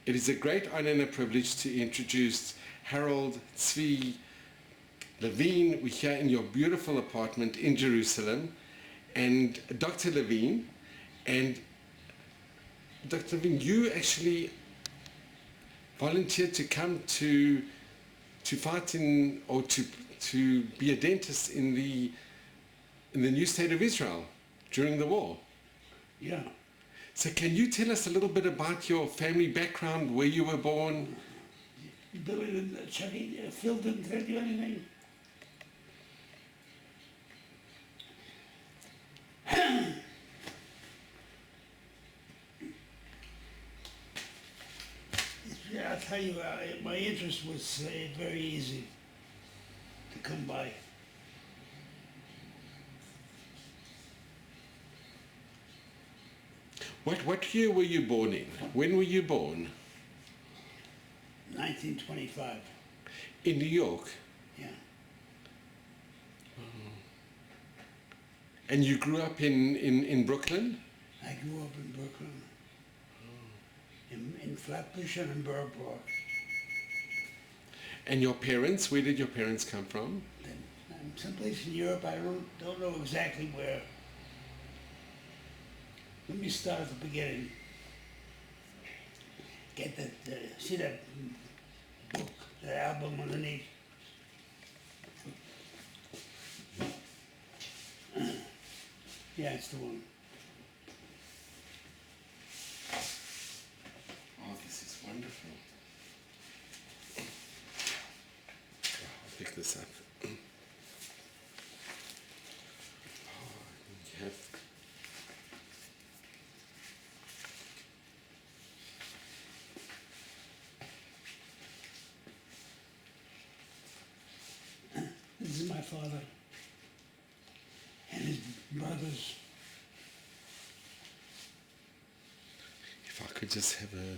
It is a great honor and a privilege to introduce Harold Tzvi Levine. We're here in your beautiful apartment in Jerusalem, and Dr. Levine. And Dr. Levine, you actually volunteered to come to fight in, or to be a dentist in the new state of Israel during the war. Yeah. So can you tell us a little bit about your family background, where you were born? Billy, Chucky, Phil didn't tell you anything? Yeah, I'll tell you, my interest was very easy to come by. What year were you born in? When were you born? 1925. In New York? Yeah. And you grew up in Brooklyn? I grew up in Brooklyn. In Flatbush and in Borough Park. And your parents, where did your parents come from? Someplace in Europe, I don't know exactly where. Let me start at the beginning. Get that, see that book, that album underneath? Yeah, it's the one. Oh, this is wonderful. I'll pick this up. Oh, you have... This is my father and his brothers. If I could just have a...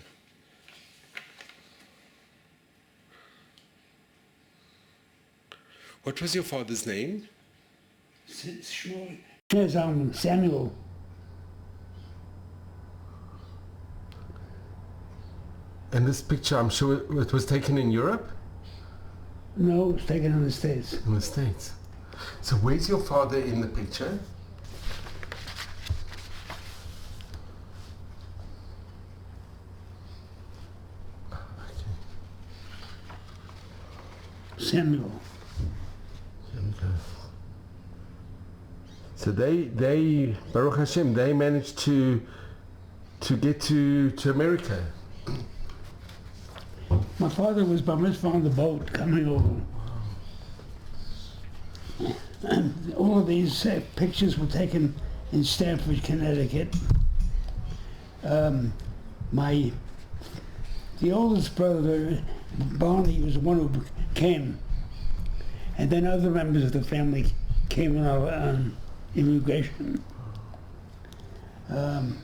What was your father's name? Samuel. And this picture, I'm sure it was taken in Europe? No, it was taken in the States. In the States. So where's your father in the picture? Samuel. So they Baruch Hashem, they managed to get to America. My father was bar mitzvah on the boat coming over. And all of these pictures were taken in Stamford, Connecticut. The oldest brother, Barney, was the one who came. And then other members of the family came on immigration. One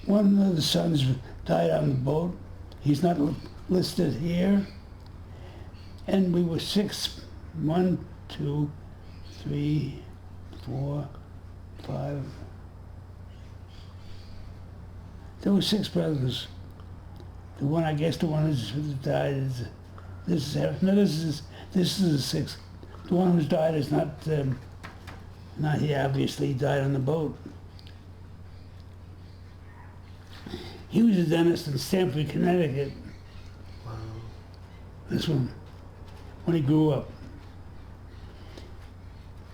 of the sons died on the boat. He's not listed here. And we were 6, 1, 2, 3, 4, 5. There were 6 brothers. The one who's died is this is the 6th. The one who's died is not here. Obviously, he died on the boat. He was a dentist in Stamford, Connecticut. Wow. This one, when he grew up.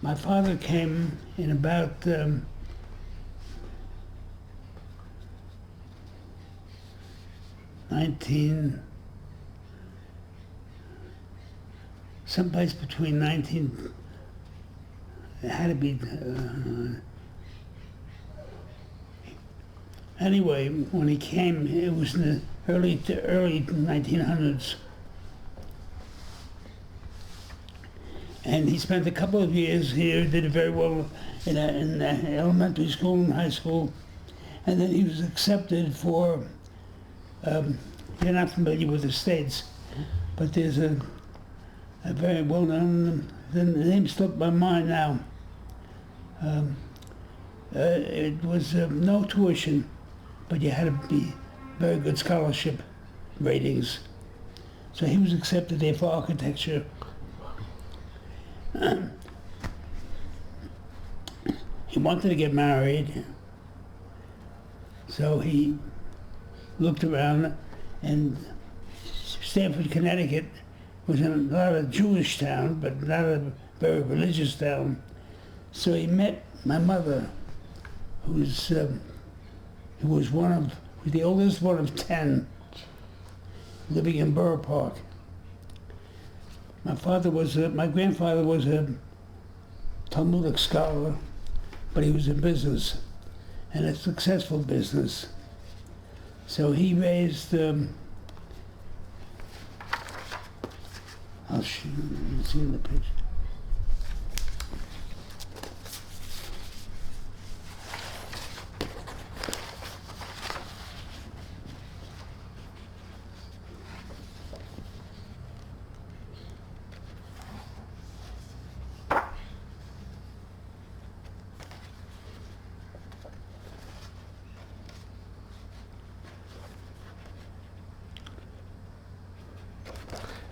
My father came in about someplace between 19, it had to be, anyway, when he came, it was in the early 1900s. And he spent a couple of years here, did very well in elementary school and high school. And then he was accepted for, you're not familiar with the States, but there's a very well-known, the name slipped my mind now. It was no tuition, but you had to very good scholarship ratings. So he was accepted there for architecture. He wanted to get married, so he looked around, and Stamford, Connecticut was not a Jewish town, but not a very religious town. So he met my mother, who was the oldest one of 10, living in Borough Park. My grandfather was a Talmudic scholar, but he was in business, and a successful business. So he raised, I'll show you see in the picture.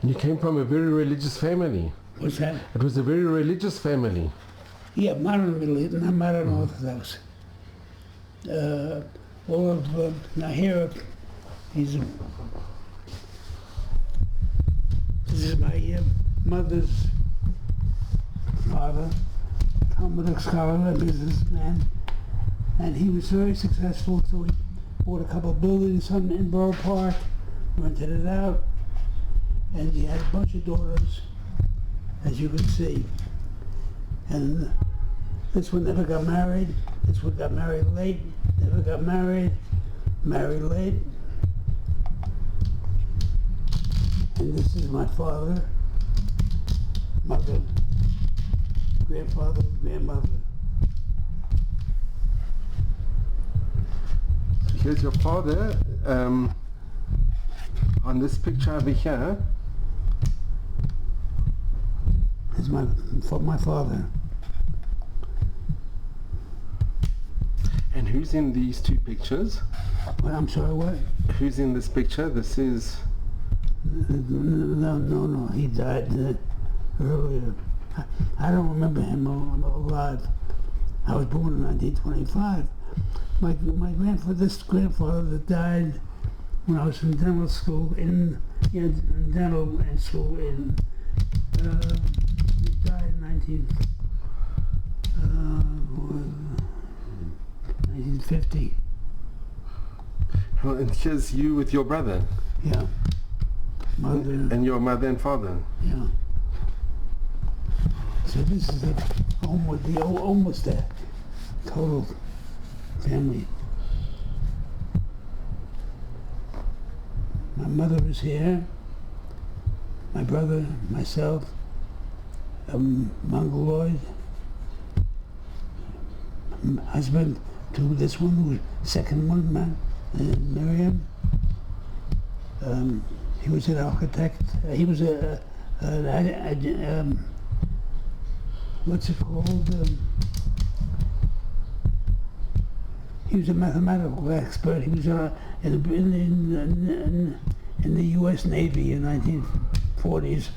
You came from a very religious family. What's that? It was a very religious family. Yeah, modern religion, not modern Orthodox. All of, now here, this is my mother's father, Talmudic scholar, a businessman, and he was very successful, so he bought a couple of buildings in Borough Park, rented it out, and he had a bunch of daughters, as you can see. And this one never got married. This one got married late, never got married, married late. And this is my father, mother, grandfather, grandmother. Here's your father on this picture over here. This is my father. And who's in these two pictures? Well, I'm sorry, what? Who's in this picture? This is... No, he died earlier. I don't remember him alive. I was born in 1925. My grandfather that died when I was in dental school he died in 1950. Well, and here's you with your brother. Yeah. Mother. And your mother and father. Yeah. So this is almost a total family. My mother is here. My brother, myself, Mongoloid, husband to this one, second one, Miriam. He was an architect. He was what's it called? He was a mathematical expert. He was in the U.S. Navy in 1940s.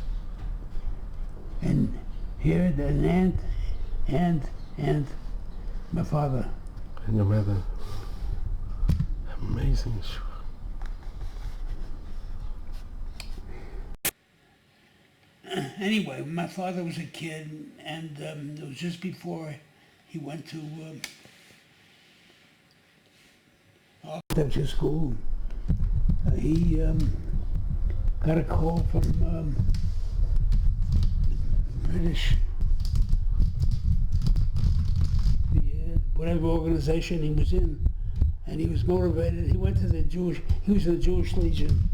And here, an aunt, my father. And your mother. Amazing. Anyway, my father was a kid, and it was just before he went to architecture school. He got a call from British, whatever organization he was in, and he was motivated. He went to he was in the Jewish Legion.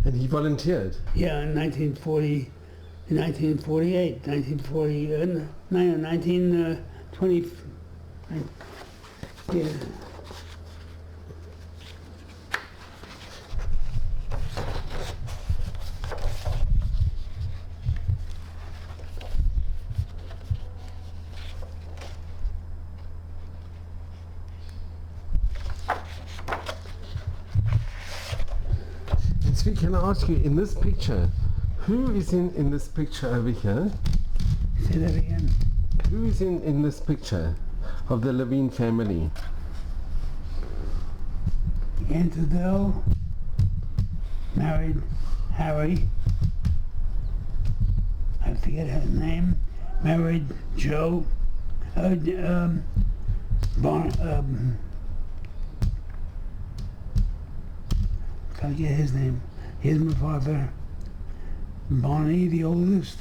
And he volunteered? Yeah, in 1948, 1920, yeah. Actually, can I ask you, in this picture, who is in this picture over here? Say that again. Who is in this picture of the Levine family? Aunt Adele married Harry. I forget her name. Married Joe. Can't get his name. Here's my father. Bonnie, the oldest.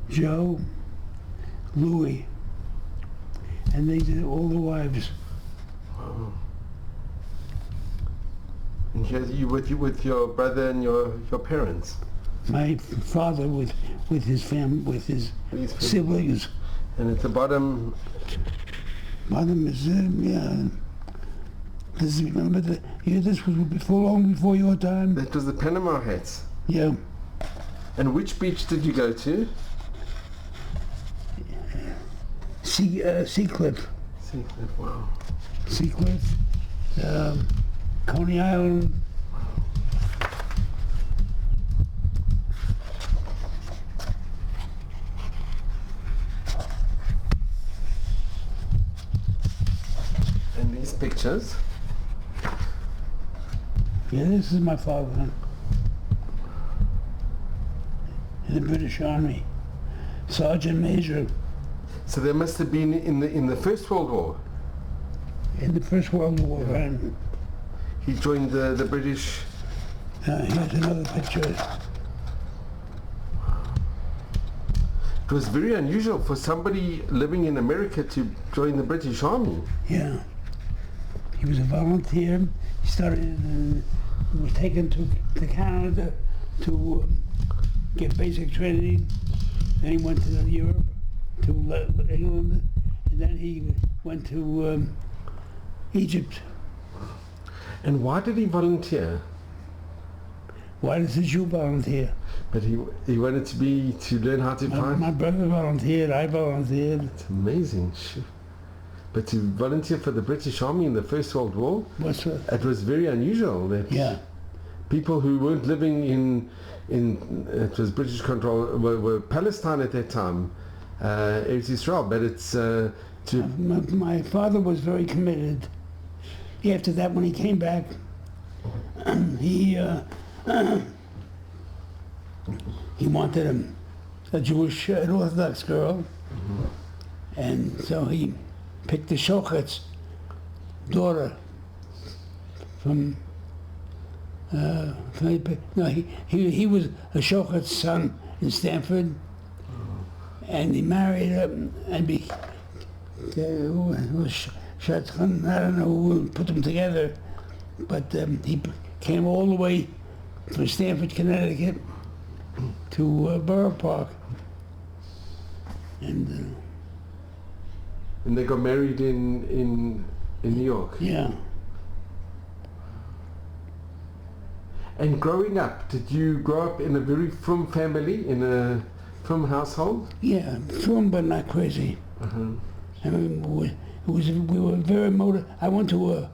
Joe. Louis. And they did all the wives. Wow. And here's you with your brother and your parents. My father with his family, with his siblings. And at the bottom is yeah. This remember that? Yeah, this was long before your time. that was the Panama hats. Yeah, And which beach did you go to? Seacliff, Seacliff. Wow. Seacliff, Coney Island. And these pictures. Yeah, this is my father in the British Army, Sergeant Major So they must have been in the First World War. in the First World War. Yeah. And He joined the British. here's another picture. It was very unusual for somebody living in America to join the British Army. Yeah, he was a volunteer. He started, was taken to Canada to get basic training. Then he went to Europe, to England, and then he went to Egypt. And why did he volunteer? Why did you volunteer? But he wanted to learn how to fight. My brother volunteered, I volunteered. It's amazing. But to volunteer for the British Army in the First World War, What's that? it was very unusual that Yeah, people who weren't living in it was British control, were Palestine at that time, Eretz Israel, but it's my father was very committed. After that, when he came back, he wanted a Jewish, an Orthodox girl, and so he picked the Shochet's daughter from. He was a Shochet's son in Stanford, and he married her and Shotgun, I don't know who put them together, but he came all the way from Stanford, Connecticut to Borough Park. And they got married in New York. yeah. And growing up, did you grow up in a very frum family, in a frum household? Yeah, frum, but not crazy. Uh-huh. I mean, we were very I went to a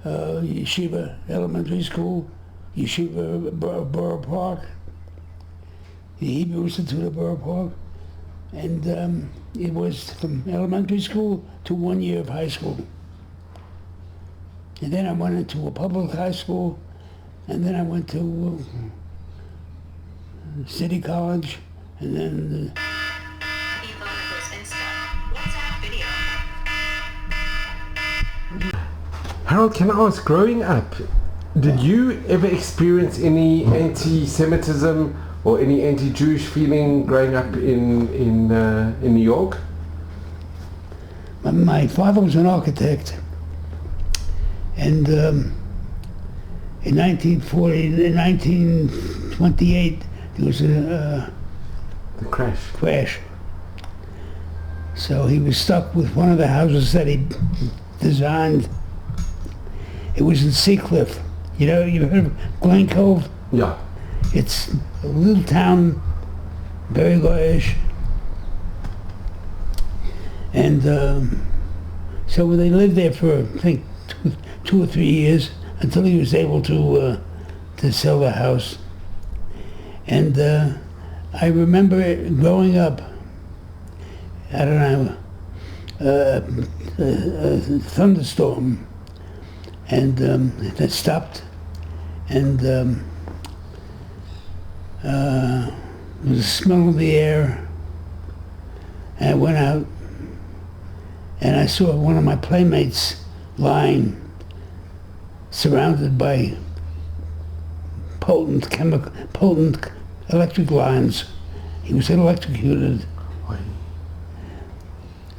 yeshiva elementary school, yeshiva Borough Park, the Hebrew Institute of Borough Park, and it was from elementary school to 1 year of high school. And then I went into a public high school, and then I went to City College, and then Harold, can I ask, growing up, did you ever experience any anti-Semitism or any anti-Jewish feeling growing up in New York? my father was an architect, and in 1928, there was a The crash. crash. So he was stuck with one of the houses that he designed. It was in Seacliff. You know, you've heard of Glen Cove? Yeah. It's a little town, very large. And so they lived there for, I think, two or 3 years until he was able to to sell the house. And I remember growing up, I don't know, a thunderstorm, and that stopped, and there was a smell of the air, and I went out, and I saw one of my playmates lying, surrounded by potent electric lines. He was electrocuted.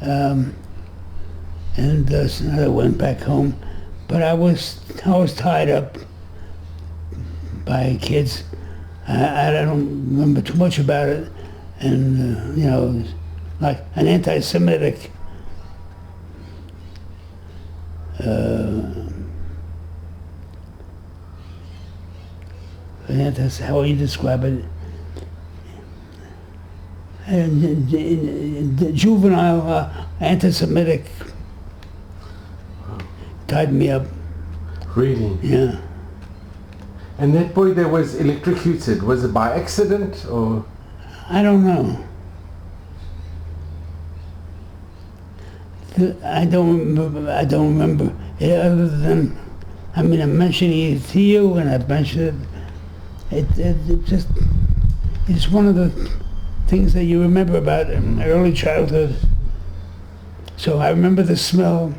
So I went back home, but I was tied up by kids. I don't remember too much about it, and you know, like an anti-Semitic that's how you describe it. And the juvenile anti-Semitic tied me up. Really? Yeah. And that boy that was electrocuted, was it by accident or? I don't know. I don't remember it other than, I mean, I'm mentioning it to you, and I've mentioned it. It's one of the things that you remember about early childhood. So I remember the smell,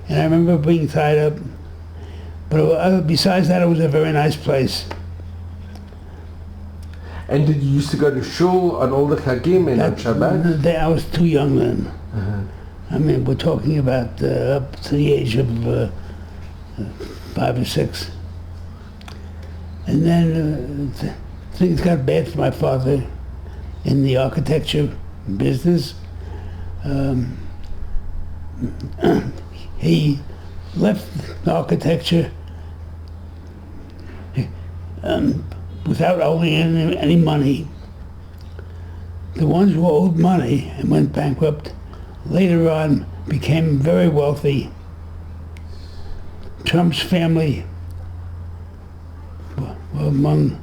and I remember being tied up. But besides that, it was a very nice place. And did you used to go to shul on all the Chagim and on Shabbat? I was too young then. I mean, we're talking about up to the age of 5 or 6. And then things got bad for my father in the architecture business. He left architecture without owing any money. The ones who owed money and went bankrupt later on became very wealthy. Trump's family were among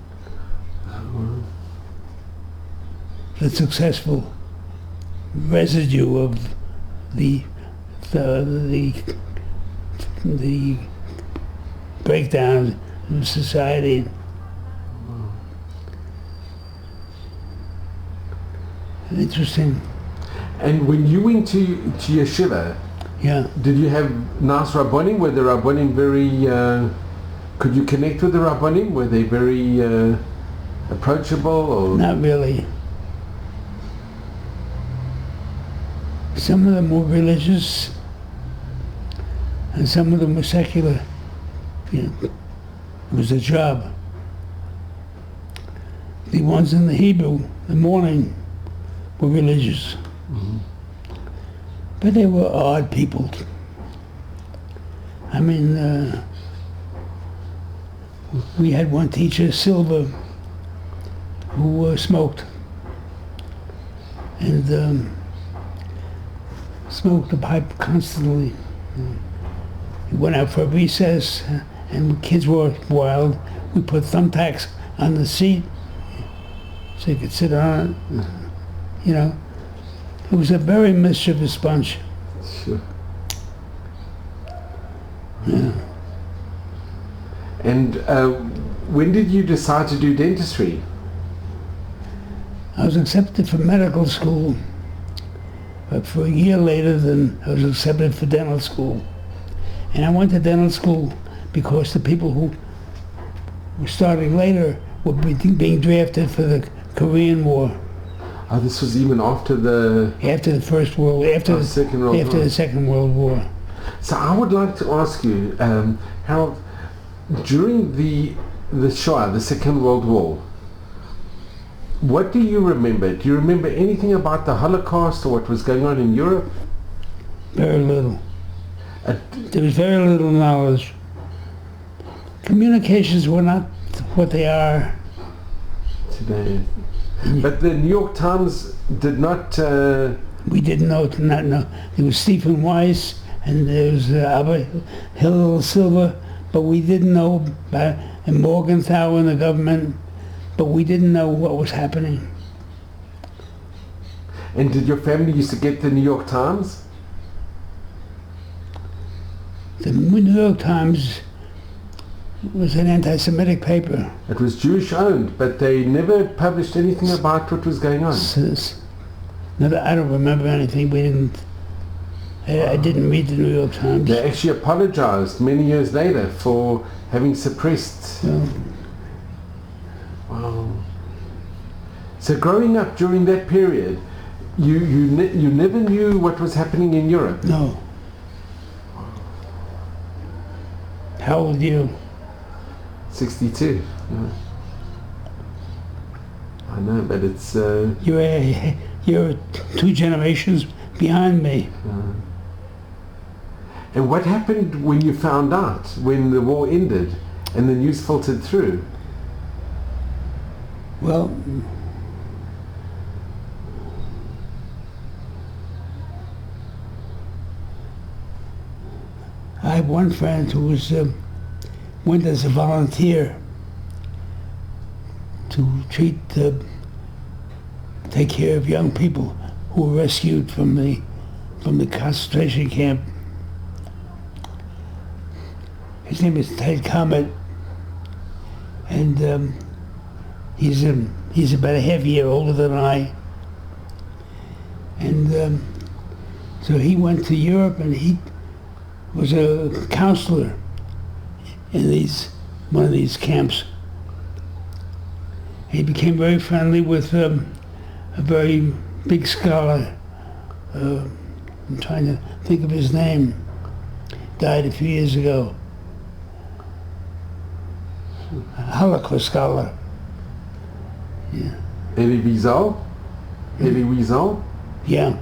the successful residue of the breakdown of society. Interesting. And when you went to yeshiva, yeah, did you have nice rabbonim? Were the rabbonim very? Could you connect with the rabbonim? Were they very approachable? Or? Not really. Some of them were religious, and some of them were secular. You know, it was a job. The ones in the Hebrew, the morning, were religious. Mm-hmm. But they were odd people. I mean, we had one teacher, Silver, who smoked. And smoked a pipe constantly. He went out for a recess, and kids were wild. We put thumbtacks on the seat so you could sit on it. You know, it was a very mischievous bunch. Sure. Yeah. And when did you decide to do dentistry? I was accepted for medical school, but for a year later then I was accepted for dental school. And I went to dental school because the people who were starting later were being drafted for the Korean War. Oh, this was even after the Second World War. The Second World War. So I would like to ask you, Harold, during the Shoah, the Second World War, what do you remember? Do you remember anything about the Holocaust or what was going on in Europe? Very little. There was very little knowledge. Communications were not what they are today. But the New York Times did not... We didn't know. There was Stephen Weiss and there was Abba Hillel Silver, but we didn't know about in Morgenthau in the government, but we didn't know what was happening. And did your family used to get the New York Times? The New York Times was an anti-Semitic paper. It was Jewish owned, but they never published anything about what was going on. I don't remember anything. We didn't. I didn't read the New York Times. They actually apologized many years later for having suppressed. Wow. So growing up during that period, you never knew what was happening in Europe? No. How old are you? 62. Yeah. I know, but it's... You're 2 generations behind me. And what happened when you found out, when the war ended and the news filtered through? Well, I have one friend who was went as a volunteer to take care of young people who were rescued from the concentration camp. His name is Ted Comet, and he's about a half year older than I. And so he went to Europe, and he was a counselor in one of these camps. He became very friendly with a very big scholar. I'm trying to think of his name. Died a few years ago. A Holocaust scholar. Yeah. Elie Wiesel? Elie Wiesel? Yeah.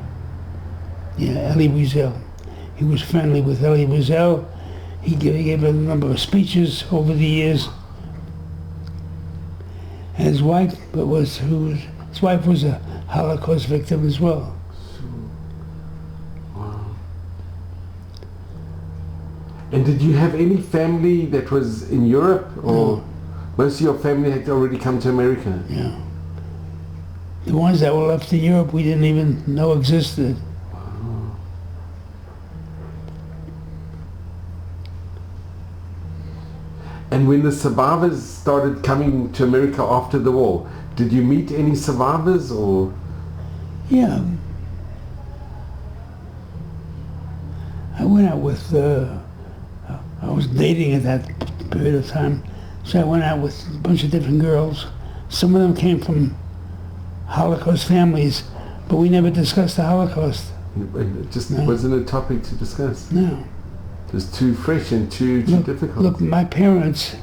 Yeah, Elie Wiesel. He was friendly with Elie Wiesel. He gave a number of speeches over the years. And his wife was a Holocaust victim as well. Wow. And did you have any family that was in Europe, or No. Most of your family had already come to America? Yeah. The ones that were left in Europe we didn't even know existed. And when the survivors started coming to America after the war, did you meet any survivors, or? Yeah. I went out with, I was dating at that period of time, so I went out with a bunch of different girls. Some of them came from Holocaust families, but we never discussed the Holocaust. It just No. wasn't a topic to discuss. No. It was too fresh and too difficult. Look, my parents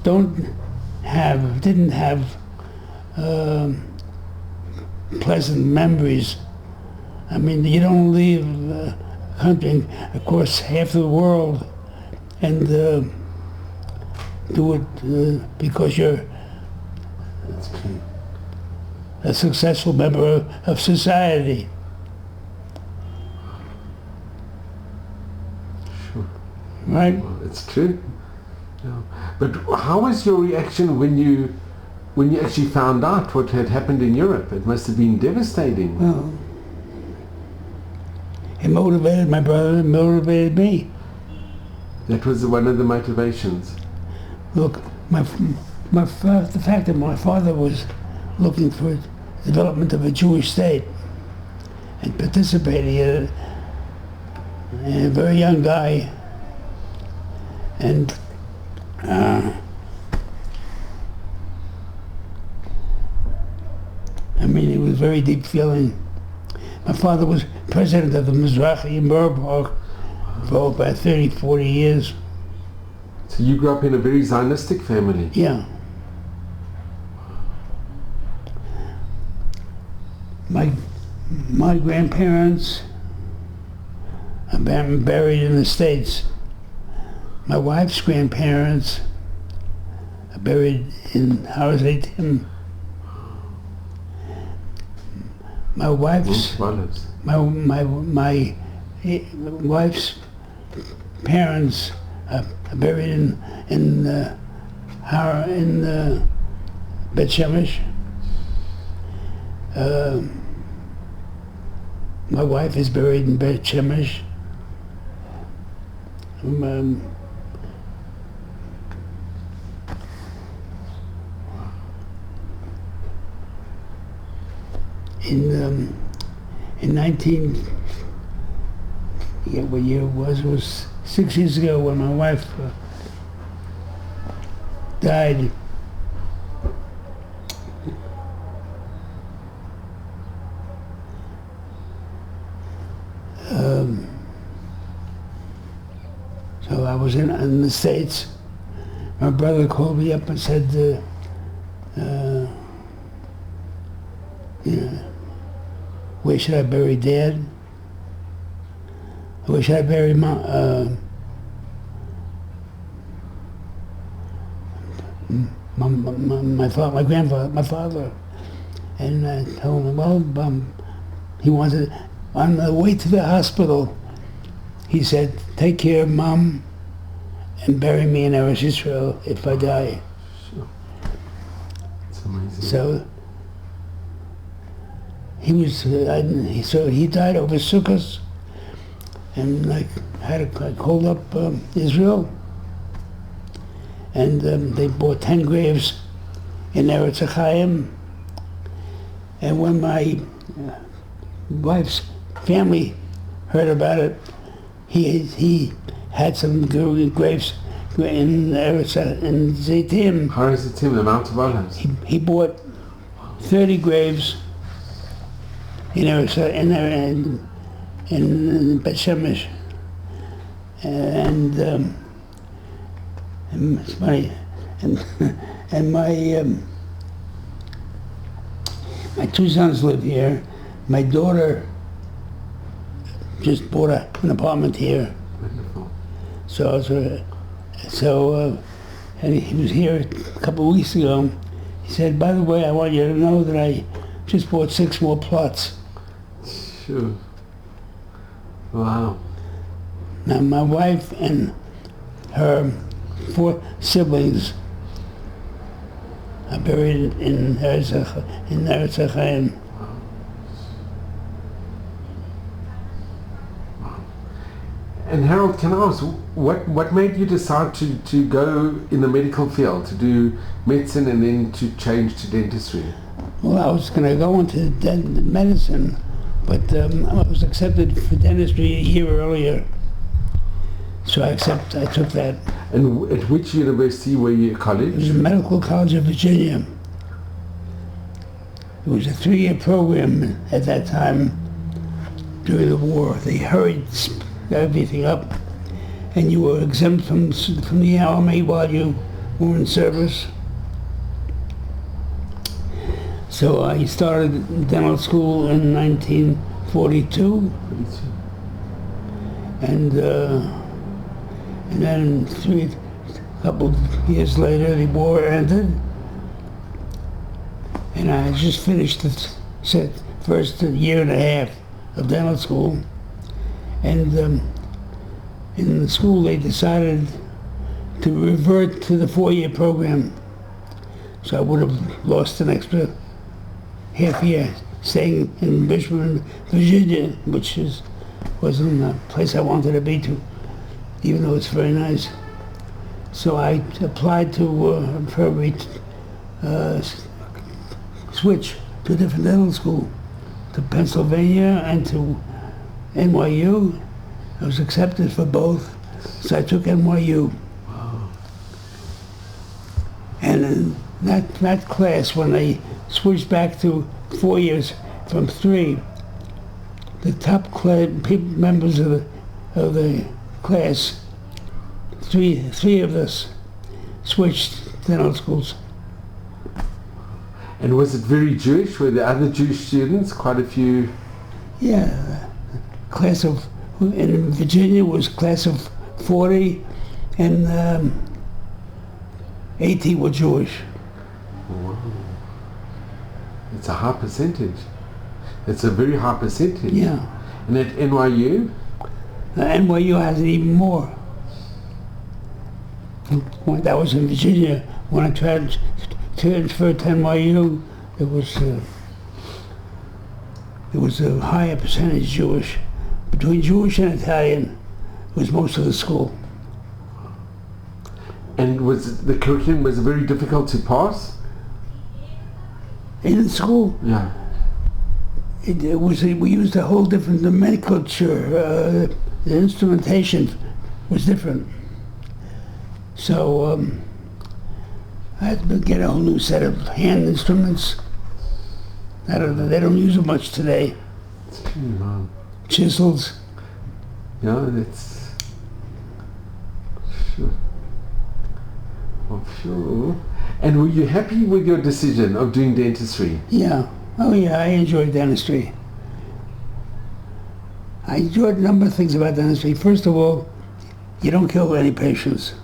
didn't have pleasant memories. I mean, you don't leave a country across half the world and do it because you're That's true. a successful member of society. Sure. Right? Well, it's true. Yeah. But how was your reaction when you actually found out what had happened in Europe? It must have been devastating. Well, it motivated my brother, it motivated me. That was one of the motivations. Look, the fact that my father was looking for the development of a Jewish state and participating in it, and a very young guy, and I mean, it was very deep feeling. My father was president of the Mizrahi in Borough Park for about 30, 40 years. So you grew up in a very Zionistic family. Yeah. My grandparents are buried in the States. My wife's grandparents are buried in Har Zeitim. My wife's wife's parents are buried in in Bet Shemesh. My wife is buried in Bet Shemesh. In 19, what year it was 6 years ago when my wife died. So I was in the States. My brother called me up and said, where should I bury Dad? Where should I bury my grandfather, my father? And I told him, well, he wanted, on the way to the hospital, he said, take care of Mom and bury me in Eretz Israel if I die. Sure. That's amazing. So he was, so he died over Sukkot, and I called up Israel, and they bought 10 graves in Eretz Chaim. And when my wife's family heard about it, he had some graves in Eretz in Zaytim. How is Zaytim, the Mount of Olives? He bought 30 graves in Eretz in Bet Shemesh, and my two sons live here. My daughter just bought an apartment here. Wonderful. And he was here a couple of weeks ago. He said, by the way, I want you to know that I just bought 6 more plots. Sure. Wow. Now my wife and her 4 siblings are buried in Eretz Chaim. And Harold, can I ask, what made you decide to go in the medical field, to do medicine and then to change to dentistry? Well, I was going to go into medicine, but I was accepted for dentistry a year earlier. So I took that. And at which university were you at college? It was the Medical College of Virginia. It was a 3-year program at that time during the war. They hurried everything up, and you were exempt from the army while you were in service. So I started dental school in 1942, and then a couple of years later, the war ended, and I just finished the first year and a half of dental school. And in the school, they decided to revert to the 4-year program. So I would have lost an extra half year staying in Richmond, Virginia, which wasn't a place I wanted to be to, even though it's very nice. So I applied to probably switch to a different dental school, to Pennsylvania and to NYU. I was accepted for both, so I took NYU. Wow. And in that class, when they switched back to 4 years from 3, the top members of the class, three of us, switched dental schools. And was it very Jewish? Were there other Jewish students? Quite a few? Yeah. Class of, in Virginia was class of 40, and 80 were Jewish. Wow. It's a high percentage. It's a very high percentage. Yeah. And at NYU? NYU has it even more. when I was in Virginia, when I transferred to NYU, it was a higher percentage Jewish. Between Jewish and Italian was most of the school. And was the curriculum was very difficult to pass? In the school? Yeah. We used a whole different nomenclature. The instrumentation was different. So I had to get a whole new set of hand instruments. They don't use them much today. Chisels. Yeah, that's sure. Oh, sure. And were you happy with your decision of doing dentistry? Yeah. Oh yeah, I enjoyed dentistry. I enjoyed a number of things about dentistry. First of all, you don't kill any patients.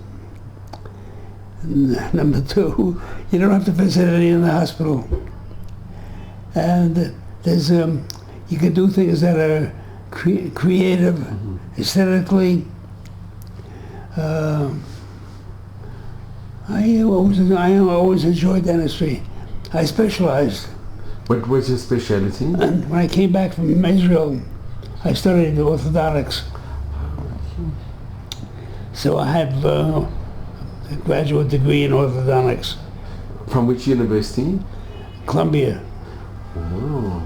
And number two, you don't have to visit any in the hospital. And there's you can do things that are creative, aesthetically. I always enjoyed dentistry. I specialized. What was your specialty? And when I came back from Israel, I studied orthodontics. So I have a graduate degree in orthodontics. From which university? Columbia. Oh.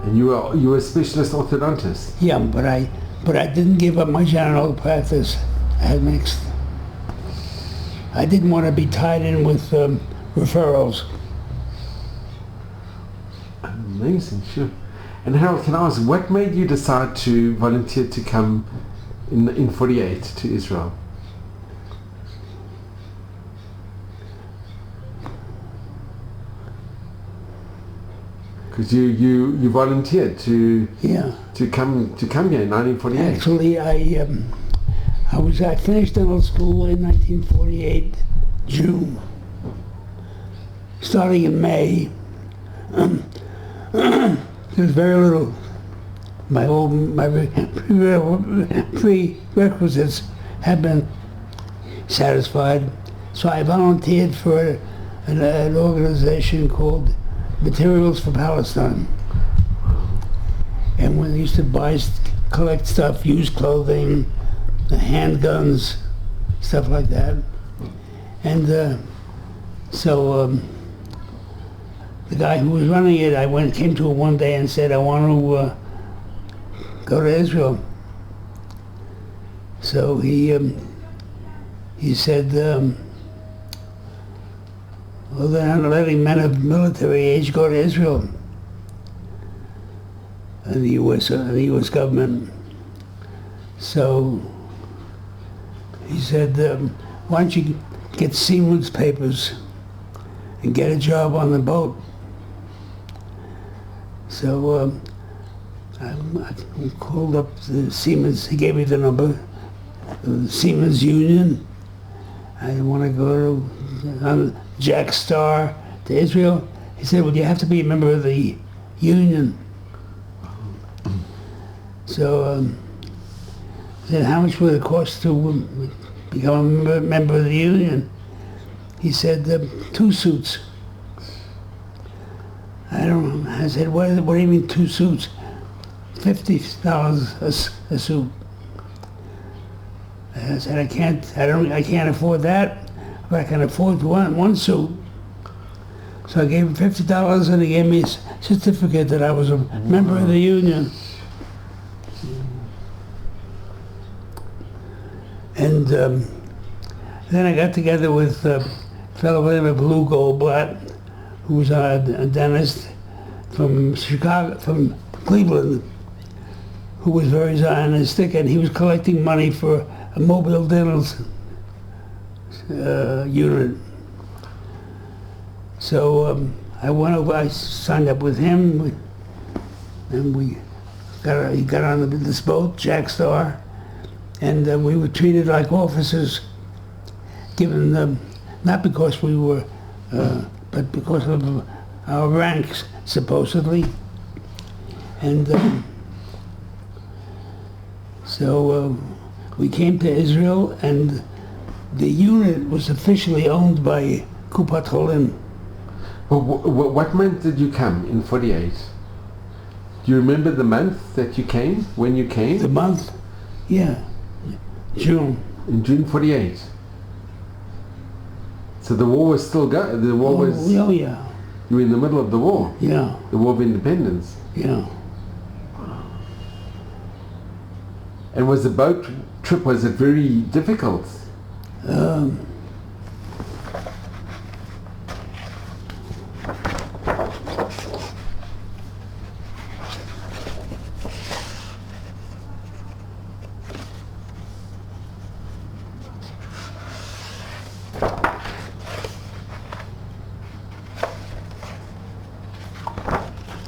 And you were a specialist orthodontist? Yeah, but I didn't give up my general practice. I had mixed. I didn't want to be tied in with referrals. Amazing, sure. And Harold, can I ask, what made you decide to volunteer to come in 48 to Israel? Because you volunteered to come here in 1948. Actually, I finished dental school in 1948, June. Starting in May, there was very little. My prerequisites had been satisfied, so I volunteered for an organization called Materials for Palestine. And when they used to collect stuff, used clothing, handguns, stuff like that. And so the guy who was running it, came to him one day and said, I want to go to Israel. So he said, well, they're not letting men of military age go to Israel. And the U.S. government. So he said, why don't you get Siemens papers and get a job on the boat? So I called up the Siemens. He gave me the number, the Siemens Union. I want to go to Jack Star to Israel. He said, well, you have to be a member of the union. So I said, how much would it cost to become a member of the union? He said, 2 suits. I don't know. I said, what do you mean 2 suits? $50 a suit. I said, I can't afford that, but I can afford one suit. So I gave him $50 and he gave me a certificate that I was a member of the union. And then I got together with a fellow by the name of Lou Goldblatt, who was a dentist from Cleveland, who was very Zionistic, and he was collecting money for a mobile dental unit. So I went over, I signed up with him, and he got on this boat, Jack Star, and we were treated like officers, given not because we were, but because of our ranks, supposedly. And so we came to Israel, and the unit was officially owned by Kupat Cholim. Well, what month did you come in 48? Do you remember the month that you came, when you came? The month? Yeah, June. In June 48. So the war was still going, the war was... Oh, yeah. You were in the middle of the war? Yeah. The War of Independence? Yeah. And was the boat trip, was it very difficult?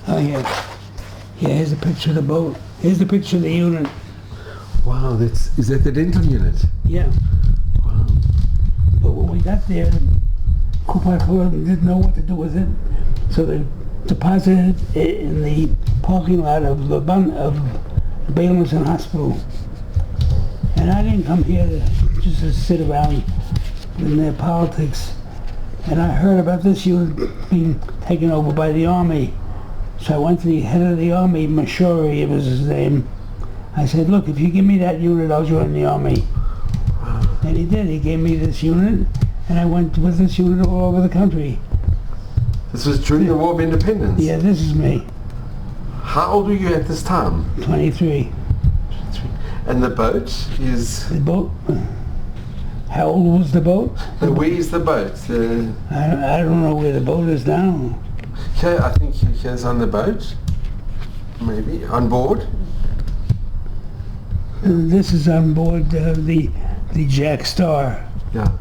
Oh, yeah. Yeah, here's a picture of the boat. Here's the picture of the unit. Wow, is that the dental unit? Yeah. Wow. But when we got there, Kupat Cholim didn't know what to do with it, so they deposited it in the parking lot of the Beilinson Hospital. And I didn't come here just to sit around in their politics. And I heard about this unit being taken over by the Army. So I went to the head of the Army, Mashori, it was his name. I said, look, if you give me that unit, I'll join the Army. And he did. He gave me this unit, and I went with this unit all over the country. This was during the War of Independence? Yeah, this is me. How old were you at this time? 23. And the boat is... The boat? How old was the boat? Where is the boat? I don't know where the boat is now. Okay, I think here's on the boat. Maybe. On board? This is on board the Jack Star. Yeah.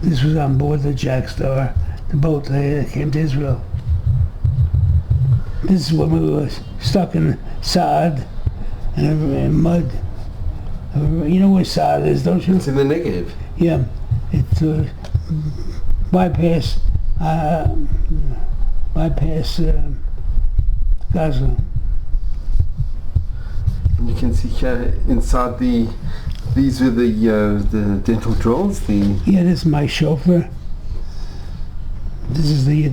This was on board the Jack Star, the boat that came to Israel. This is when we were stuck in Saad and mud. You know where Saad is, don't you? It's in the Negev. Yeah. It's bypass Gaza. And you can see here inside these were the dental drills. Yeah, this is my chauffeur. This is the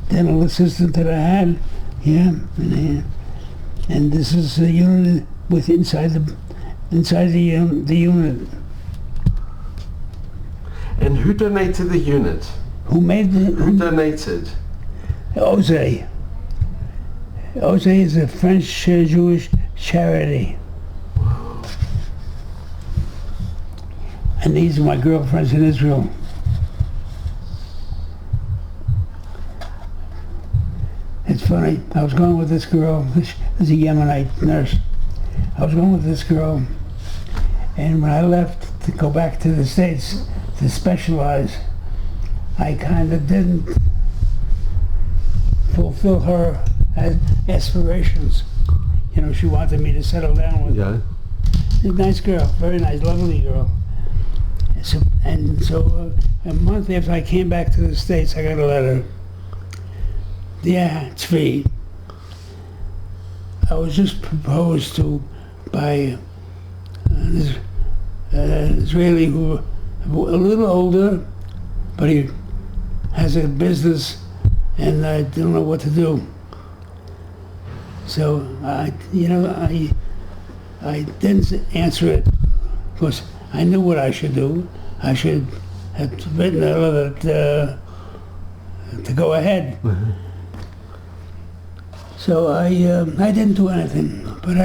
dental assistant that I had. Yeah, and this is the unit with inside the unit. And who donated the unit? Who made the? Who donated? Ose. Ose is a French Jewish charity. And these are my girlfriends in Israel. It's funny, I was going with this girl, this is a Yemenite nurse. I was going with this girl, and when I left to go back to the States to specialize, I kind of didn't fulfill her aspirations. You know, she wanted me to settle down with her. She's a nice girl, very nice, lovely girl. So a month after I came back to the States, I got a letter. Yeah, Tzvi. I was just proposed to by an Israeli who a little older, but he has a business, and I don't know what to do. So I didn't answer it because I knew what I should do. I should have written a letter to go ahead. Mm-hmm. So I didn't do anything, but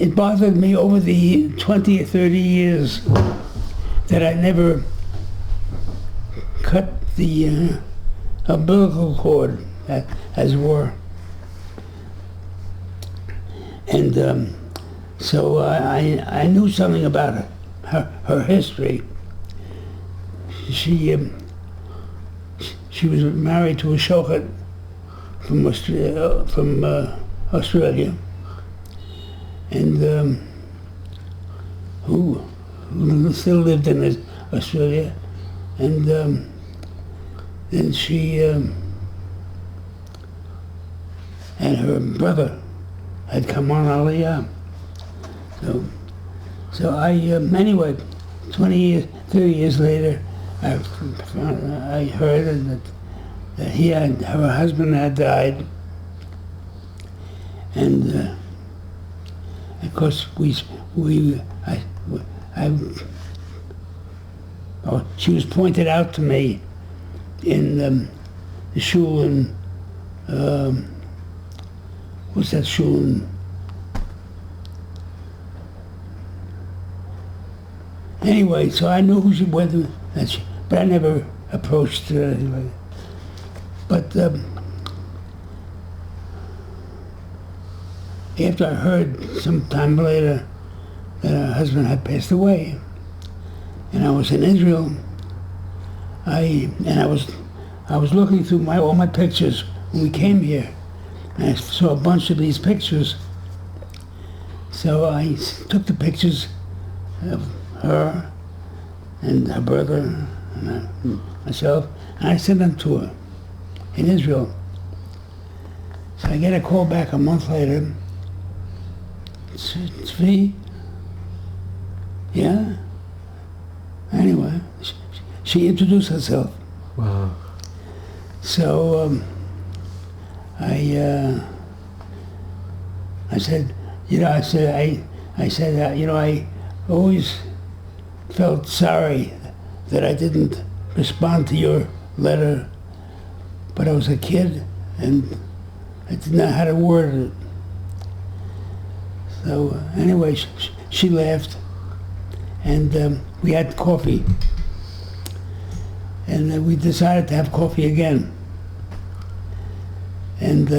it bothered me over the 20 or 30 years that I never cut the umbilical cord, as it were. And so I knew something about her history. She was married to a shochet from Australia, and who still lived in Australia, and then she and her brother had come on Aliyah. So So anyway, 20 years, 30 years later, I heard that her husband had died, and of course she was pointed out to me in the shul in what's that shul in? Anyway, so I knew who she was, but I never approached her anyway. But after I heard some time later that her husband had passed away, and I was in Israel, I was looking through all my pictures when we came here, and I saw a bunch of these pictures. So I took the pictures of her and her brother and myself, and I sent them to her in Israel. So I get a call back a month later. Tzvi? Yeah? Anyway, she introduced herself. Wow. So I said, I always felt sorry that I didn't respond to your letter, but I was a kid and I didn't know how to word it. So anyway, she laughed, and we had coffee, and we decided to have coffee again. And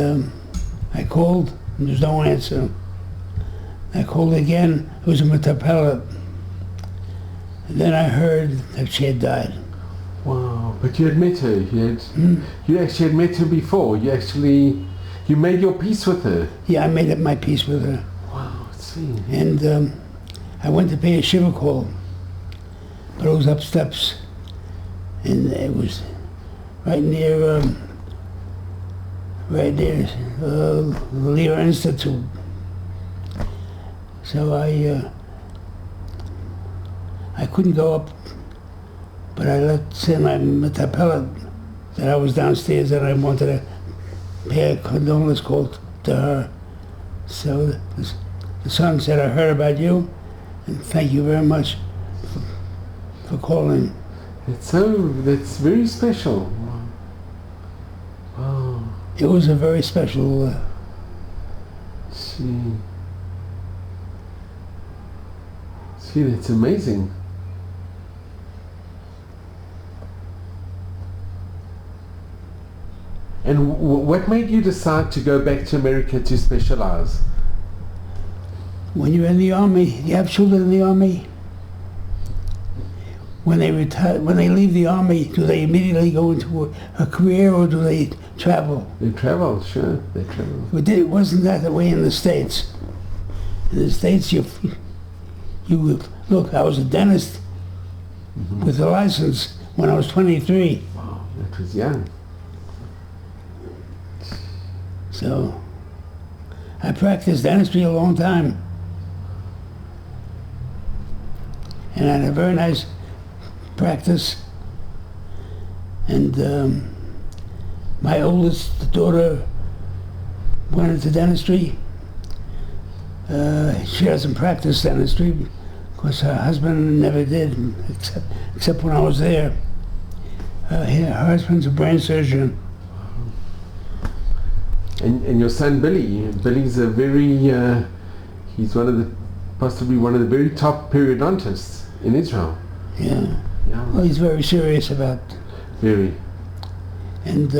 I called, and there was no answer. I called again, it was a metapellet. And then I heard that she had died. Wow, but you had met her, you actually had met her before, you made your peace with her. Yeah, I made up my peace with her. Wow, see. And I went to pay a shiva call, but it was up steps, and it was right near the Lear Institute. So I couldn't go up, but I let say my metapellet that I was downstairs and I wanted to pay a condolence call to her. So the son said, I heard about you, and thank you very much for calling. That's very special. Wow. It was a very special. See, that's amazing. And what made you decide to go back to America to specialize? When you're in the army, you have children in the army. When they retire, when they leave the army, do they immediately go into a career, or do they travel? They travel, sure. They travel. It wasn't that the way in the States. In the States, you look. I was a dentist with a license when I was 23. Wow, that was young. So I practiced dentistry a long time, and I had a very nice practice. And my oldest daughter went into dentistry. She doesn't practice dentistry because her husband never did, except when I was there. Her husband's a brain surgeon. And your son Billy's a very, he's possibly one of the very top periodontists in Israel. Yeah. Yeah. Well, he's very serious about. Very. And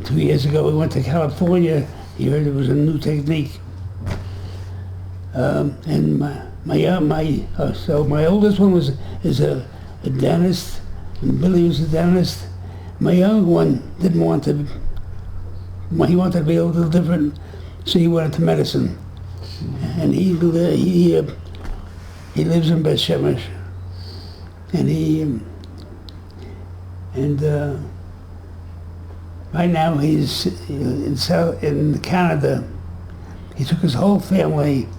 2 years ago we went to California. He heard it was a new technique. And so my oldest one is a dentist, and Billy was a dentist. My young one didn't want to. He wanted to be a little different, so he went into medicine. And he lives in Beth Shemesh, and right now he's in Canada. He took his whole family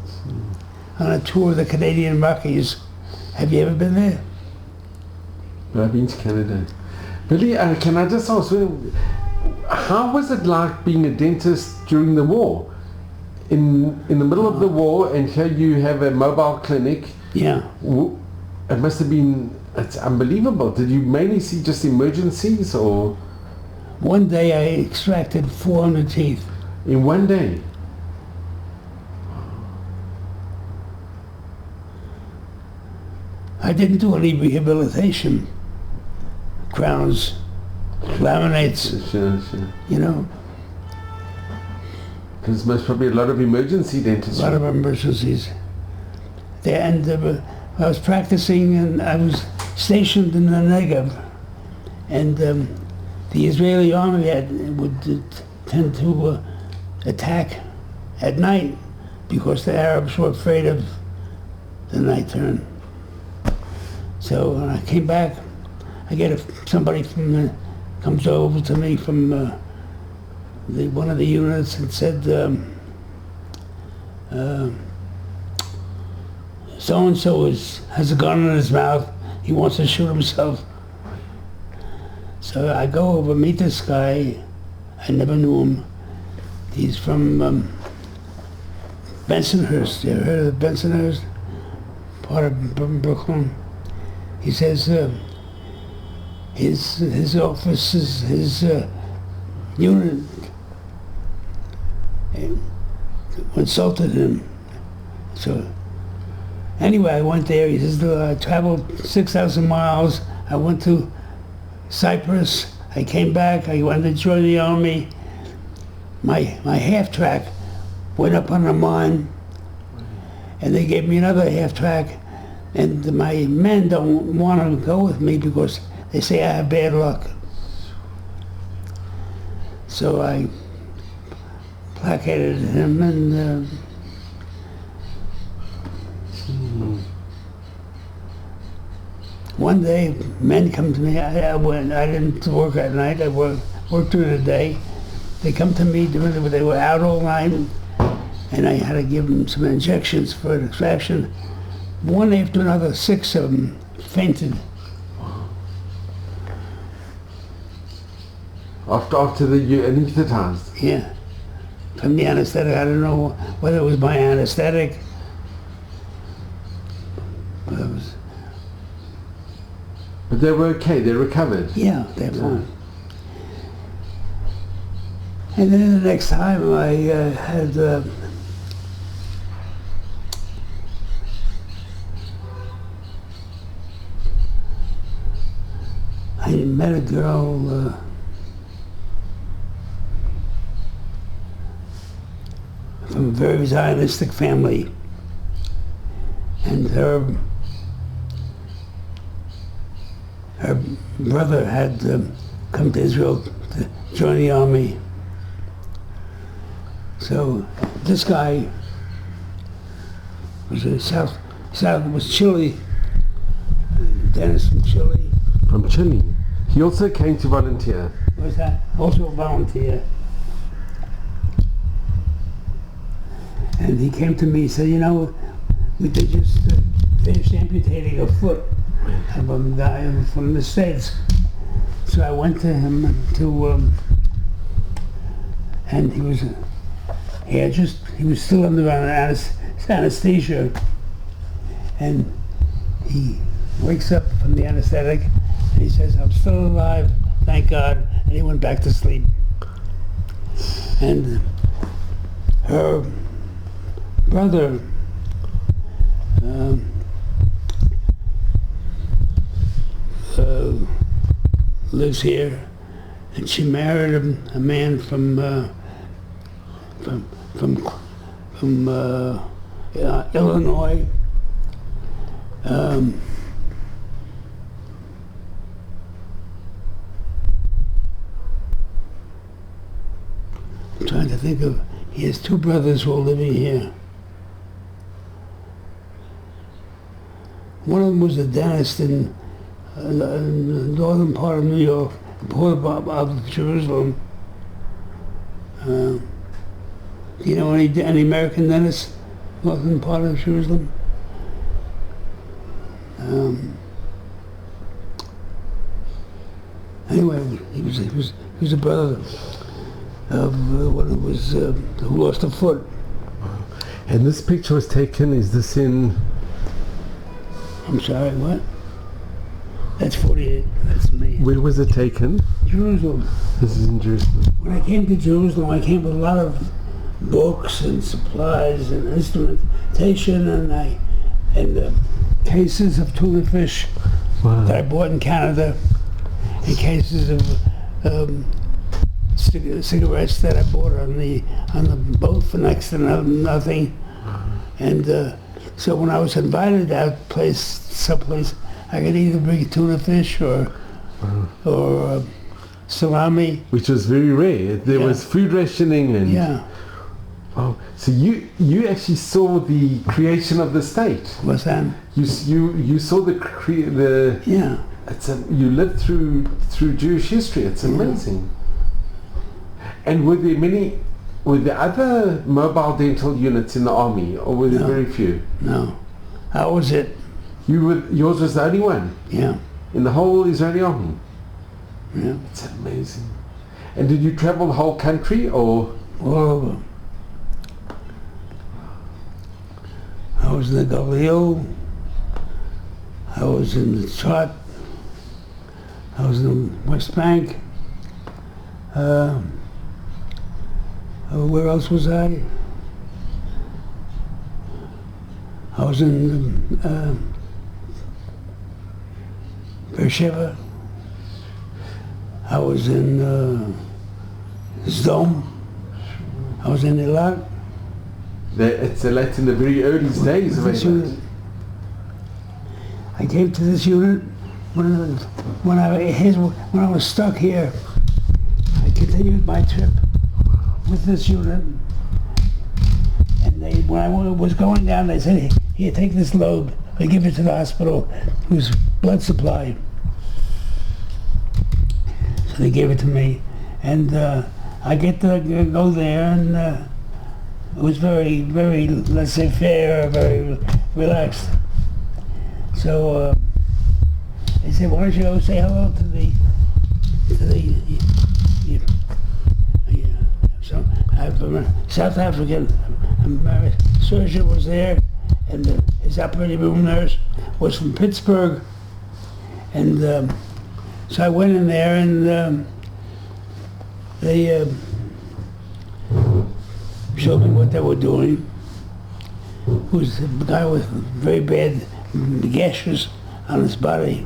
on a tour of the Canadian Rockies. Have you ever been there? I've been to Canada. Billy, can I just ask, how was it like being a dentist during the war? In the middle of the war, and here you have a mobile clinic. Yeah. It must have been, it's unbelievable. Did you mainly see just emergencies, or? One day I extracted 400 teeth. In one day? I didn't do any rehabilitation. Crowns, laminates, Sure. you know, Because there's probably a lot of emergency a dentistry. lot of emergencies. There, and I was practicing, and I was stationed in the Negev, and the Israeli army would tend to attack at night because the Arabs were afraid of the night turn. So when I came back, I get somebody comes over to me from one of the units and said, so-and-so has a gun in his mouth. He wants to shoot himself. So I go over, meet this guy. I never knew him. He's from Bensonhurst. You ever heard of Bensonhurst? Part of Brooklyn. He says his office, his unit insulted him. So anyway, I went there. He says, I traveled 6,000 miles. I went to Cyprus. I came back. I went to join the army. My half track went up on a mine, and they gave me another half track. And my men don't want to go with me because they say I have bad luck. So I placated him, and one day men come to me. I didn't work at night. I worked during the day. They come to me they were out all night, and I had to give them some injections for an extraction. One after another, 6 of them fainted. After the anesthetized? Yeah. From the anesthetic. I don't know whether it was my anesthetic. But they were okay, they recovered? Yeah, they're fine. And then the next time I had I met a girl from a very Zionistic family, and her brother had come to Israel to join the army. So this guy was was Chile, Dennis from Chile. From Chile. He also came to volunteer. Was that also a volunteer? And he came to me and said, they just finished amputating a foot of a guy from the States. So I went to him and he was still under anesthesia, and he wakes up from the anesthetic and he says, I'm still alive, thank God, and he went back to sleep. And her brother lives here, and she married a man from Illinois. I'm trying to think of, he has 2 brothers who are living here. One of them was a dentist in the northern part of New York, the port of Jerusalem. Do you know any American dentists? northern part of Jerusalem. Anyway, he was a brother of one who was who lost a foot. And this picture was taken, is this in... I'm sorry, what? That's 48, that's me. Where was it taken? Jerusalem. This is in Jerusalem. When I came to Jerusalem, I came with a lot of books and supplies and instrumentation and cases of tuna fish that I bought in Canada, and cases of cigarettes that I bought on the boat for next to nothing. And so when I was invited out someplace, I could either bring tuna fish or salami. Which was very rare. There was food rationing and... Yeah. Oh, so you actually saw the creation of the state. What's that? You saw the Yeah. You lived through Jewish history. It's amazing. And were there other mobile dental units in the army, or were there very few? No, that was it. Yours was the only one? Yeah. In the whole Israeli army? Yeah. It's amazing. And did you travel the whole country, or? All over. I was in the Galileo, I was in the Chart, I was in the West Bank. Where else was I? I was in Beersheba. I was in Zdom. I was in Eilat. It's Eilat in the very early days of Eilat. I came to this unit when I was stuck here. I continued my trip with this unit, and when I was going down, they said, "Here, take this load and give it to the hospital, whose blood supply." So they gave it to me, and I get to go there, and it was very, very, let's say, fair, very relaxed. So they said, "Why don't you go say hello to the so I'm South African surgeon was there, and his operating room nurse was from Pittsburgh, and so I went in there, and they showed me what they were doing. It was a guy with very bad gashes on his body,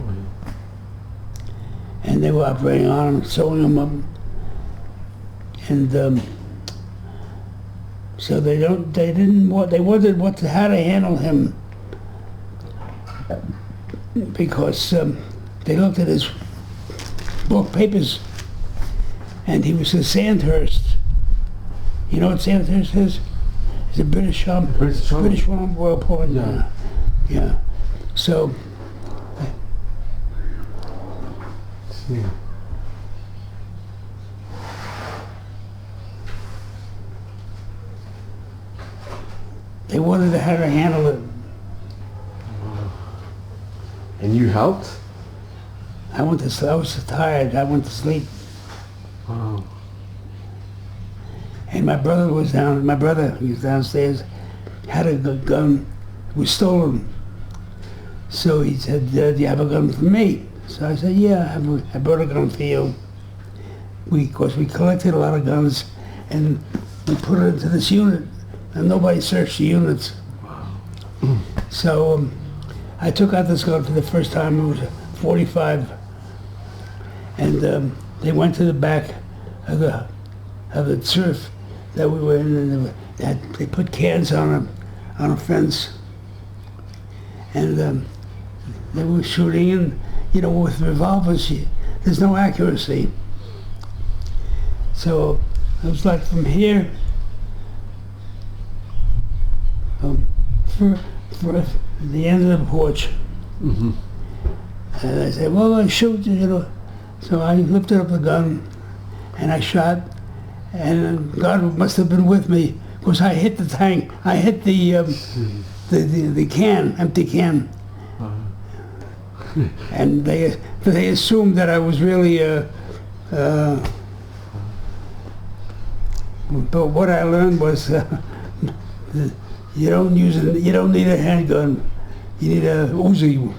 and they were operating on him, sewing him up, and so they wondered how to handle him, because they looked at his book papers, and he was a Sandhurst. You know what Sandhurst is? It's a British one, Royal Point. Yeah. Yeah. So. Yeah. They wanted how to handle it. And you helped? I was so tired, I went to sleep. Wow. And my brother was downstairs, had a gun, was stolen. So he said, "Do you have a gun for me?" So I said, "Yeah, I brought a gun for you." Of course, we collected a lot of guns, and we put it into this unit, and nobody searched the units. Wow. So I took out this gun for the first time. It was a 45, and they went to the back of the turf that we were in, and they put cans on a fence, and they were shooting, and with revolvers, there's no accuracy. So it was like from here, for the end of the porch. Mm-hmm. And I said, "Well, I shoot," So I lifted up the gun, and I shot, and God must have been with me, course, I hit the tank. I hit the can, empty can, and they assumed that I was really. But what I learned was you don't need a handgun. You need a Uzi.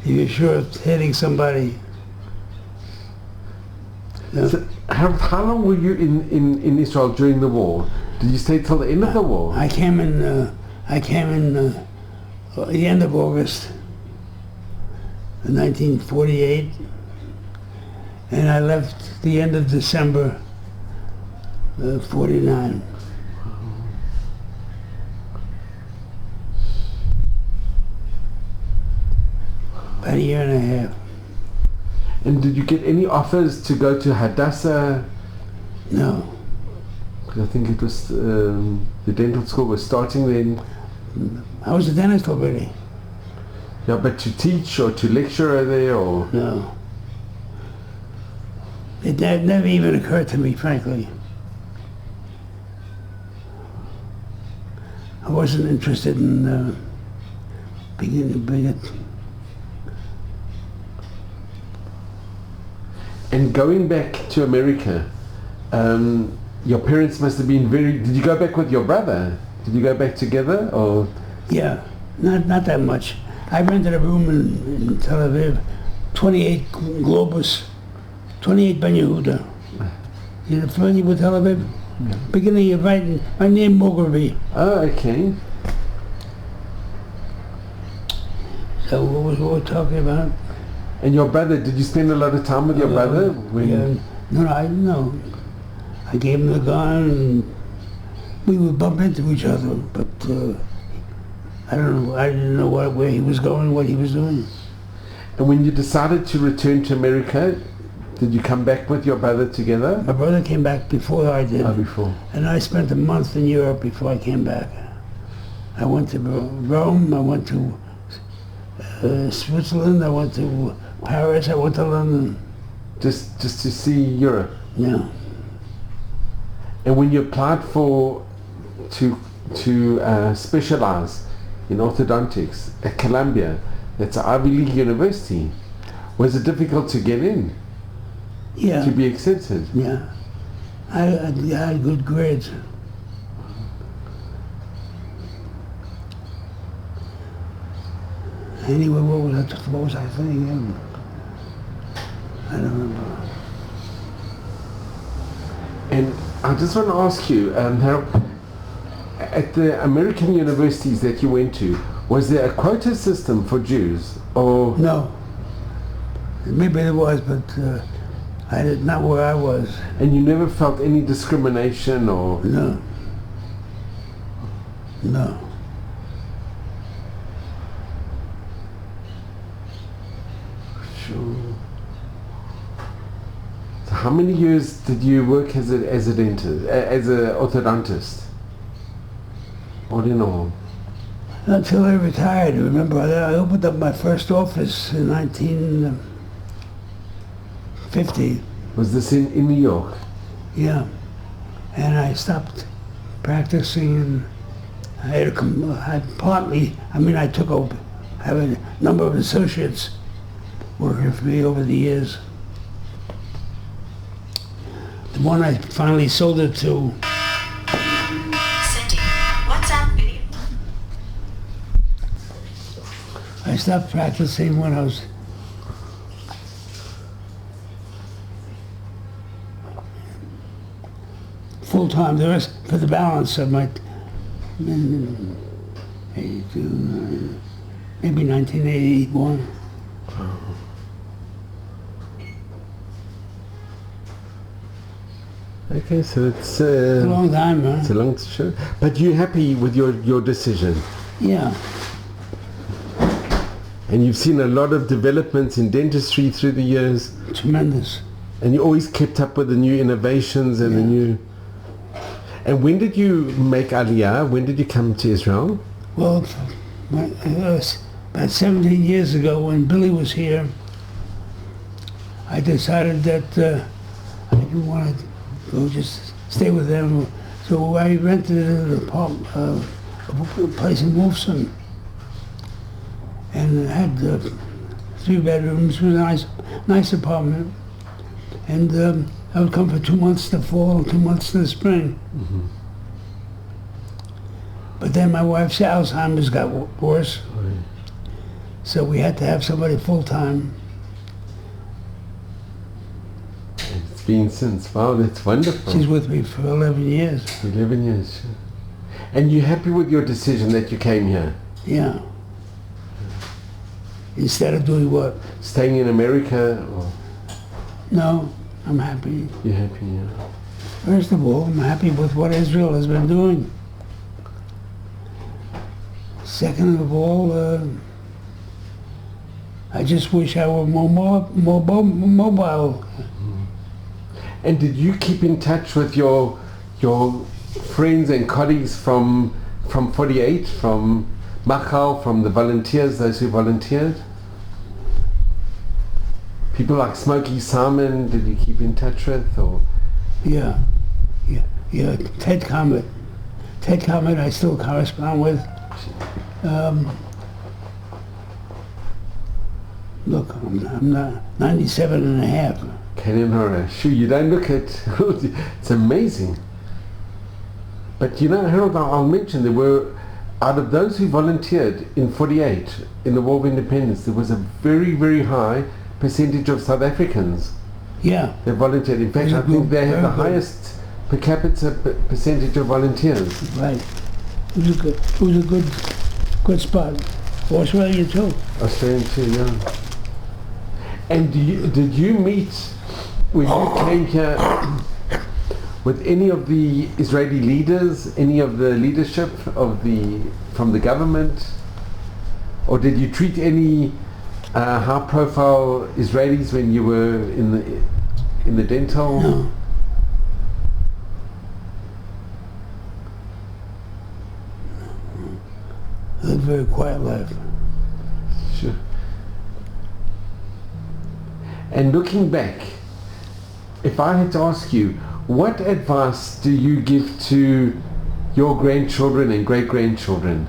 You're sure of hitting somebody. Yeah. So how long were you in Israel during the war? Did you stay till the end of the war? I came in the end of August 1948, and I left the end of December 49. About a year and a half. And did you get any offers to go to Hadassah? No. I think it was the dental school was starting then. I was a dentist already. Yeah, but to teach or to lecture there or? No. It never even occurred to me, frankly. I wasn't interested in being a And going back to America, your parents must have been very. Did you go back with your brother? Did you go back together, or? Yeah, not that much. I rented a room in Tel Aviv, 28 Globus, 28 Ben Yehuda. You familiar with Tel Aviv? Yeah. Beginning of right near Mograbi. Oh, okay. So what we're talking about? And your brother? Did you spend a lot of time with your brother? When No. I gave him the gun, and we would bump into each other, but I don't know. I didn't know where he was going, what he was doing. And when you decided to return to America, did you come back with your brother together? My brother came back before I did. Oh, before. And I spent a month in Europe before I came back. I went to Rome, I went to Switzerland, I went to Paris, I went to London. Just to see Europe? Yeah. And when you applied to specialize in orthodontics at Columbia, that's an Ivy League university, was it difficult to get in? Yeah. To be accepted? Yeah. I had good grades. Anyway, what was I saying? I don't remember. And I just want to ask you, Harold, at the American universities that you went to, was there a quota system for Jews, or? No. Maybe there was, but I did not where I was. And you never felt any discrimination, or? No. No. Sure. So how many years did you work as a dentist, as an orthodontist? All in all? Until I retired. Remember, I opened up my first office in 1950. Was this in New York? Yeah. And I stopped practicing, and I took over. I have a number of associates working for me over the years. The one I finally sold it to. Sending WhatsApp video. I stopped practicing when I was full-time. The rest, for the balance of my, maybe 1981. Okay, so it's A long time, huh? it's a long show. But you're happy with your decision? Yeah. And you've seen a lot of developments in dentistry through the years. Tremendous. And you always kept up with the new innovations and the new... And when did you make Aliyah? When did you come to Israel? Well, about 17 years ago when Billy was here, I decided that I didn't want to go just stay with them. So I rented an apartment, a place in Wolfson, and it had 3 bedrooms. It was a nice apartment. And I would come for 2 months in the fall and 2 months in the spring. Mm-hmm. But then my wife's Alzheimer's got worse, Right. so we had to have somebody full-time. And it's been since. Wow, that's wonderful. She's with me for 11 years. 11 years. Sure. And you're happy with your decision that you came here? Yeah. Instead of doing what? Staying in America? Or No, I'm happy. you're happy, yeah? First of all, I'm happy with what Israel has been doing. Second of all, I just wish I were more mobile. And did you keep in touch with your friends and colleagues from 48, from Machal, from the volunteers, those who volunteered? People like Smokey Simon, did you keep in touch with? Or Yeah. Ted Comet. Ted Comet I still correspond with. Look, I'm not 97 and a half. Kenan Hora, sure, you don't look it. It's amazing. But you know, Harold, I'll mention there were, out of those who volunteered in 48, in the War of Independence, there was a very, very high percentage of South Africans Yeah. that volunteered. In fact, I think they have the highest per capita percentage of volunteers. Right. It was a good spot. Australia too. Australian too, yeah. And did you meet, when you came here, with any of the Israeli leaders, any of the leadership from the government? Or did you treat any high-profile Israelis when you were in the dental? No. I lived a very quiet life. Sure. And looking back, if I had to ask you, what advice do you give to your grandchildren and great-grandchildren?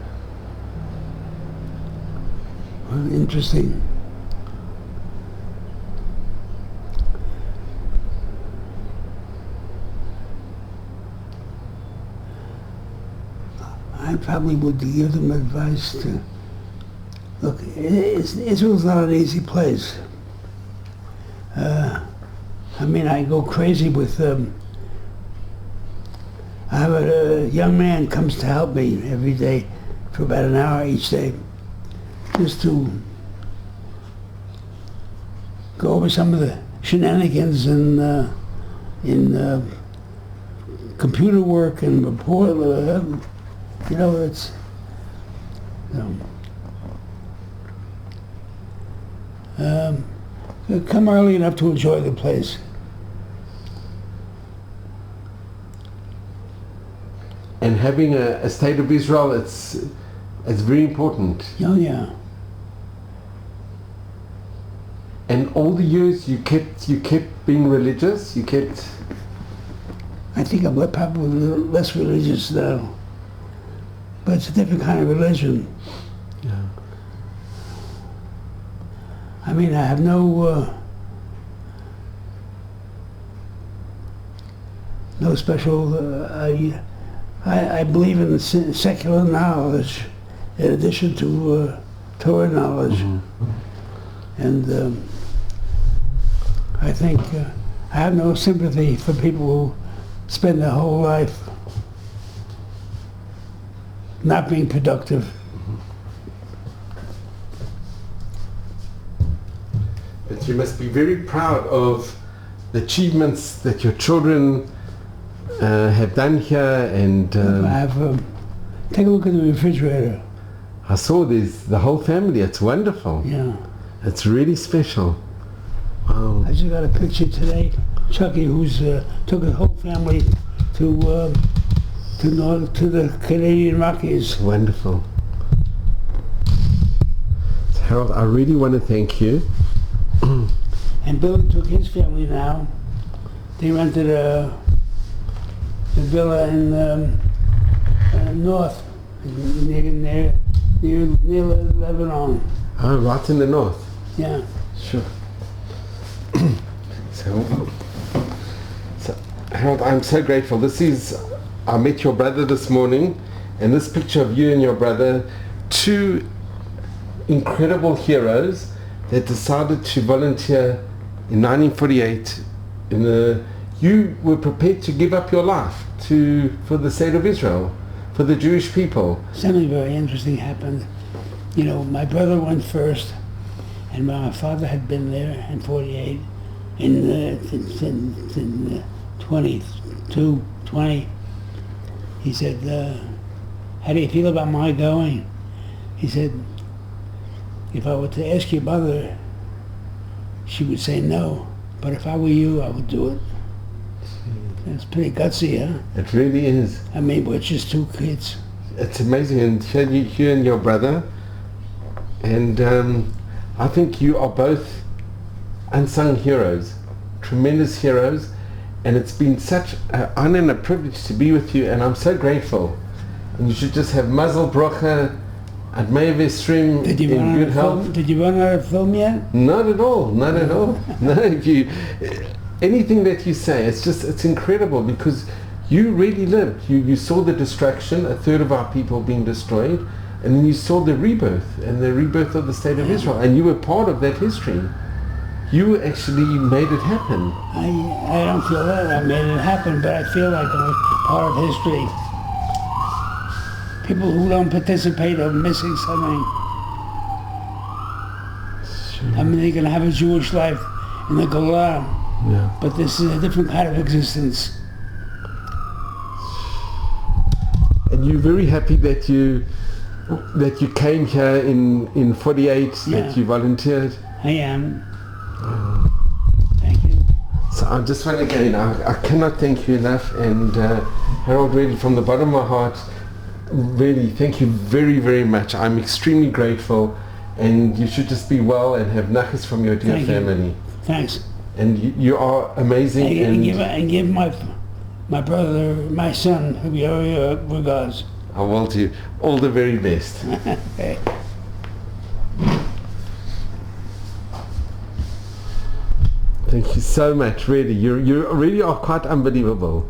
Well, interesting. I probably would give them advice to look. Israel's not an easy place. I mean, I go crazy with. I have a young man comes to help me every day for about an hour each day, just to go over some of the shenanigans in computer work and report. You know, it's. Come early enough to enjoy the place. And having a state of Israel, it's very important. Oh yeah. And all the years you kept being religious. You kept. I think I'm probably less religious now, but it's a different kind of religion. Yeah. I mean, I have no special. I believe in secular knowledge in addition to Torah knowledge, and I think I have no sympathy for people who spend their whole life not being productive. But you must be very proud of the achievements that your children have done here, and I have. Take a look at the refrigerator. I saw there's the whole family. It's wonderful. Yeah. It's really special. Wow. I just got a picture today. Chucky, who's took his whole family to the Canadian Rockies. Wonderful. So Harold, I really want to thank you. And Billy took his family now. They rented the villa in north, near Lebanon. Oh, right in the north. Yeah. Sure. So, Harold, I'm so grateful. I met your brother this morning, and this picture of you and your brother, two incredible heroes that decided to volunteer in 1948 you were prepared to give up your life for the state of Israel, for the Jewish people. Something very interesting happened. You know, my brother went first, and my father had been there in 48, in 20. He said, how do you feel about my going? He said, if I were to ask your mother, she would say no, but if I were you, I would do it. It's pretty gutsy, huh? It really is. I mean, we're just two kids. It's amazing, and you and your brother, and I think you are both unsung heroes, tremendous heroes, and it's been such an honor and a privilege to be with you, and I'm so grateful. And you should just have mazel bracha and may v'estrim in good health. Did you run out of film yet? Not at all, not at all. No, anything that you say, it's incredible, because you really lived. You saw the destruction, a third of our people being destroyed, and then you saw the rebirth and the rebirth of the state of Israel, and you were part of that history. You actually made it happen. I don't feel that I made it happen, but I feel like I'm part of history. People who don't participate are missing something. Sure. I mean, they can have a Jewish life in the Golan, Yeah. but this is a different kind of existence. And you're very happy that you came here in 48, Yeah. that you volunteered. I am. Thank you. So I just want to again, I cannot thank you enough, and Harold, really from the bottom of my heart, really thank you very, very much. I'm extremely grateful, and you should just be well and have nachas from your dear Thank you. family. Thanks. And you are amazing. And give my brother, my son, your regards. I will do all the very best. Okay. Thank you so much, really. You really are quite unbelievable.